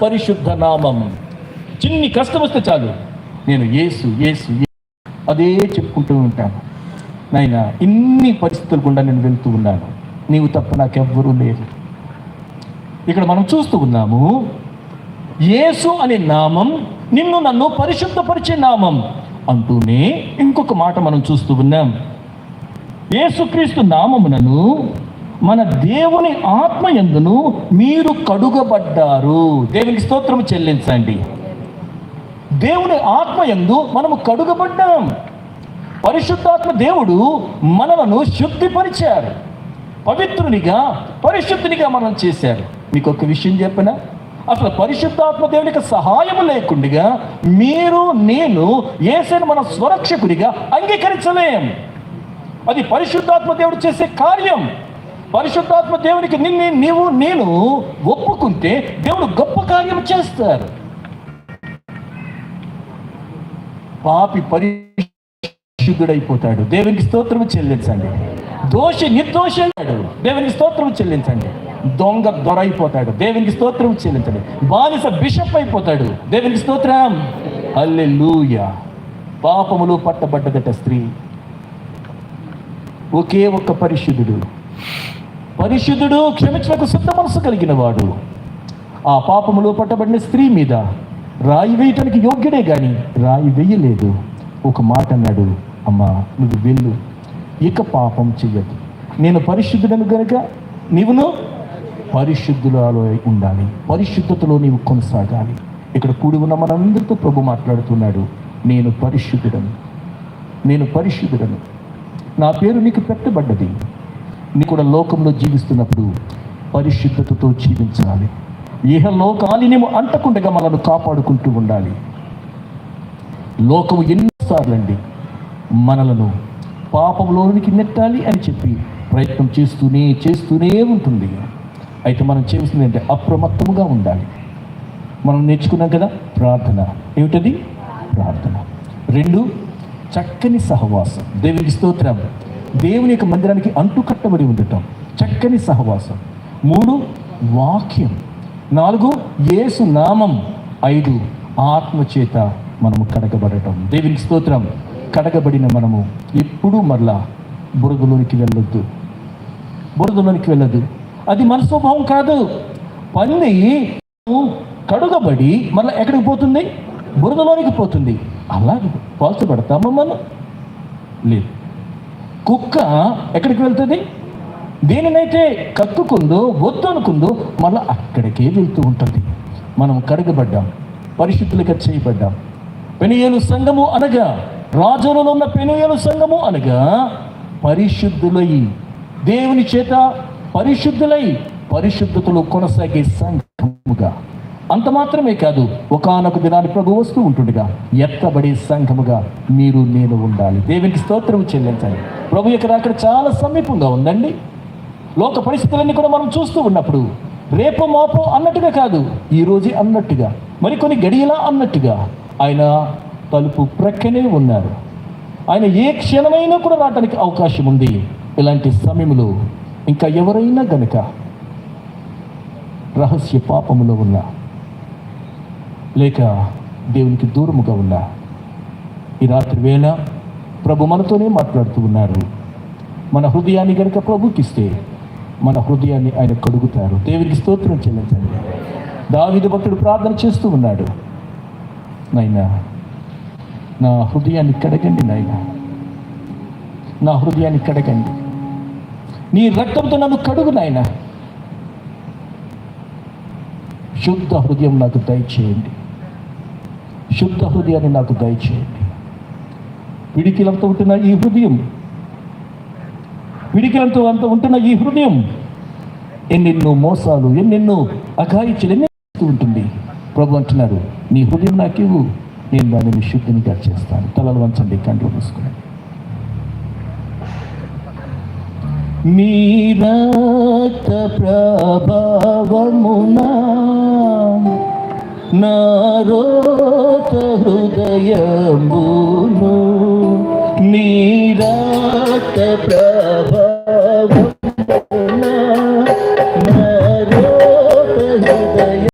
పరిశుద్ధ నామం. చిన్ని కష్టం వస్తే చాలు నేను యేసు యేసు అదే చెప్పుకుంటూ ఉంటాను. నాయనా, ఇన్ని పరిస్థితులు గుండా నేను వెళ్తూ ఉన్నాను, నీవు తప్ప నాకెవ్వరూ లేరు. ఇక్కడ మనం చూస్తూ ఉన్నాము, యేసు అనే నామం నిన్ను నన్ను పరిశుద్ధపరిచే నామం అంటూనే ఇంకొక మాట మనం చూస్తూ ఉన్నాం. యేసుక్రీస్తు నామమునను మన దేవుని ఆత్మయందును మీరు కడుగబడ్డారు. దేవునికి స్తోత్రము చెల్లించండి. దేవుని ఆత్మయందు మనము కడుగబడ్డాం. పరిశుద్ధాత్మ దేవుడు మనలను శుద్ధిపరిచారు, పవిత్రునిగా పరిశుద్ధునిగా మనం చేశారు. మీకు ఒక విషయం చెప్పనా, అసలు పరిశుద్ధాత్మ దేవునికి సహాయం లేకుండా మీరు నేను యేసుని మన స్వరక్షకుడిగా అంగీకరించలేం. అది పరిశుద్ధాత్మ దేవుడు చేసే కార్యం. పరిశుద్ధాత్మ దేవునికి నీవు నేను ఒప్పుకుంటే దేవుడు గొప్ప కార్యం చేస్తారు. పాపి పరిశుద్ధుడైపోతాడు. దేవునికి స్తోత్రము చెల్లించండి. దోషి నిర్దోషాడు. దేవునికి స్తోత్రము చెల్లించండి. దొంగ దొరైపోతాడు. దేవునికి స్తోత్రం చెల్లించండి. బానిస బిషప్ అయిపోతాడు. దేవునికి స్తోత్రం. హల్లెలూయా. పాపములు పట్టబడ్డదట స్త్రీ. ఒకే ఒక్క పరిశుద్ధుడు క్షమించడానికి శుద్ధ మనసు కలిగిన వాడు ఆ పాపములు పట్టబడిన స్త్రీ మీద రాయి వేయటానికి యోగ్యుడే కానీ రాయి వేయలేదు. ఒక మాట అన్నాడు, అమ్మా నువ్వు వెళ్ళు, ఇక పాపం చెయ్యదు. నేను పరిశుద్ధుడను గనుక నీవును పరిశుద్ధులలో ఉండాలి, పరిశుద్ధతలో నీవు కొనసాగాలి. ఇక్కడ కూడి ఉన్న మనందరితో ప్రభు మాట్లాడుతున్నాడు, నేను పరిశుద్ధుడను, నా పేరు నీకు పెట్టబడ్డది. నీ కూడా లోకంలో జీవిస్తున్నప్పుడు పరిశుద్ధతతో జీవించాలి. ఇహలోకాలినేమో అంటకుండా మనల్ని కాపాడుకుంటూ ఉండాలి. లోకము ఎన్నిసార్లండి మనలను పాపంలోనికి నెట్టాలి అని చెప్పి ప్రయత్నం చేస్తూనే ఉంటుంది. అయితే మనం చేయాల్సింది అంటే అప్రమత్తముగా ఉండాలి. మనం నేర్చుకున్నాం కదా ప్రార్థన. ఏమిటది? ప్రార్థన. 2, చక్కని సహవాసం. దేవునికి స్తోత్రం. దేవుని యొక్క మందిరానికి అంటుకట్టబడి ఉండటం, చక్కని సహవాసం. 3, వాక్యం. 4, యేసు నామం. 5, ఆత్మచేత మనము కడగబడటం. దేవునికి స్తోత్రం. కడగబడిన మనము ఎప్పుడూ మరలా బురదలోనికి వెళ్ళదు. అది మన స్వభావం కాదు. పంది కడుగబడి మళ్ళీ ఎక్కడికి పోతుంది? బురదలోనికి పోతుంది. అలాగే పోల్చబడతామా మనం? లేదు. కుక్క ఎక్కడికి వెళ్తుంది? దేనినైతే కక్కుకుందో వద్దు అనుకుందో మళ్ళీ అక్కడికే వెళ్తూ ఉంటుంది. మనం కడగబడ్డాం, పరిశుద్ధులుగా చేయబడ్డాం. పెనుయేలు సంఘము అనగా, రాజులలో ఉన్న పెనుయేలు సంఘము అనగా పరిశుద్ధులై, దేవుని చేత పరిశుద్ధులై పరిశుద్ధతలో కొనసాగే సంఘముగా. అంత మాత్రమే కాదు, ఒకానొక దినాన్ని ప్రభు వస్తూ ఉంటుండగా ఎత్తబడే సంఘముగా మీరు నేను ఉండాలి. దేవునికి స్తోత్రం చెల్లించాలి. ప్రభు యొక్క రాకడ చాలా సమీపంగా ఉందండి. లోక పరిస్థితులన్నీ కూడా మనం చూస్తూ ఉన్నప్పుడు రేపో మాపో అన్నట్టుగా కాదు, ఈరోజే అన్నట్టుగా, మరికొన్ని గడియలా అన్నట్టుగా ఆయన తలుపు ప్రక్కనే ఉన్నారు. ఆయన ఏ క్షణమైనా కూడా రావడానికి అవకాశం ఉంది. ఇలాంటి సమయంలో ఇంకా ఎవరైనా గనక రహస్య పాపములో ఉన్నా, లేక దేవునికి దూరముగా ఉన్నా, ఈ రాత్రి వేళ ప్రభు మనతోనే మాట్లాడుతూ ఉన్నారు. మన హృదయాన్ని గనక ప్రభుకిస్తే మన హృదయాన్ని ఆయన కడుగుతారు. దేవునికి స్తోత్రం చెల్లించండి. దావీదు భక్తుడు ప్రార్థన చేస్తూ ఉన్నాడు, నాయనా నా హృదయాన్ని కడగండి, నాయనా నా హృదయాన్ని కడగండి, నీ రక్తంతో నన్ను కడుగు నాయనా, శుద్ధ హృదయం నాకు దయచేయండి, శుద్ధ హృదయాన్ని నాకు దయచేయండి. పిడికిలంతా ఉంటున్న ఈ హృదయం ఎన్నెన్నో మోసాలు, ఎన్నెన్నో అఘాయిత్యాలు ఎన్నెన్నో ఉంటుంది. ప్రభు అంటున్నారు, నీ హృదయం నాకివ్వు, నేను దానిని శుద్ధినిగా చేస్తాను. తలలు వంచండి, కంట్లో మూసుకుని. నీ రక్త ప్రభావమునా నా రోత హృదయమును, నీ రక్త